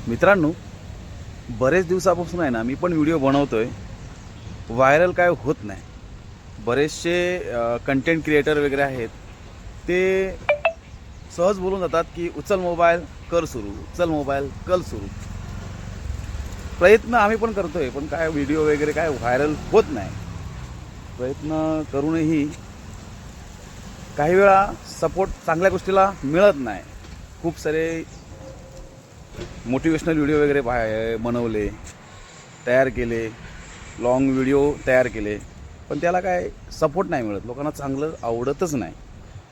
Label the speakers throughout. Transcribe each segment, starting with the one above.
Speaker 1: मित्रांनो, बरेच दिवसापासून आहे ना मी पण व्हिडिओ बनवतोय, व्हायरल काय होत नाही. बरेचसे कंटेंट क्रिएटर वगैरे आहेत, ते सहज बोलून जातात की उचल मोबाईल कर सुरू, उचल मोबाईल कर सुरू. प्रयत्न आम्ही पण करतोय, पण काय व्हिडिओ वगैरे काय व्हायरल होत नाही. प्रयत्न करूनही काही वेळा सपोर्ट चांगल्या गोष्टीला मिळत नाही. खूप सारे मोटिवेशनल व्हिडिओ वगैरे बनवले, तयार केले, लॉंग व्हिडिओ तयार केले, पण त्याला काय सपोर्ट नाही मिळत. लोकांना चांगलं आवडतच नाही.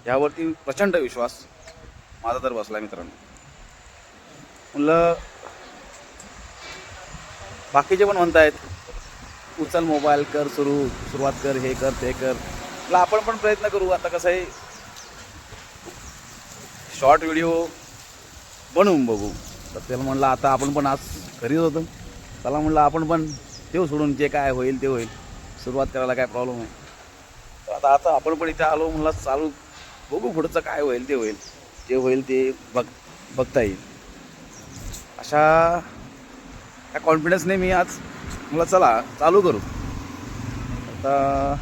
Speaker 1: यावरती प्रचंड विश्वास माझा तर बसला मित्रांनो. म्हणलं बाकीचे पण म्हणतायत उचल मोबाईल कर सुरुवात कर, हे कर ते कर. म्हटलं आपण पण प्रयत्न करू. आता कसं आहे, शॉर्ट व्हिडिओ बनवून बघू. तर त्याला म्हणलं आता आपण पण आज घरीच होतो, त्याला म्हणलं आपण पण देऊ सोडून, जे काय होईल ते होईल, सुरुवात करायला काय प्रॉब्लेम आहे. तर आता आता आपण पण इथे आलो, म्हणलं चालू बघू, पुढचं काय होईल ते होईल, जे होईल ते बघता येईल. अशा त्या कॉन्फिडन्सने मी आज मला चला चालू करू. आता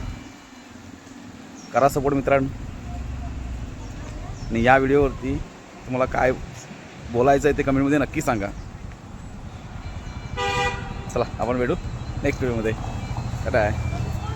Speaker 1: करा सपोर्ट मित्रांनो. आणि या व्हिडिओवरती तुम्हाला काय बोलायचं आहे ते कमेंटमध्ये नक्की सांगा. चला आपण भेटू नेक्स्ट व्हिडिओमध्ये. काय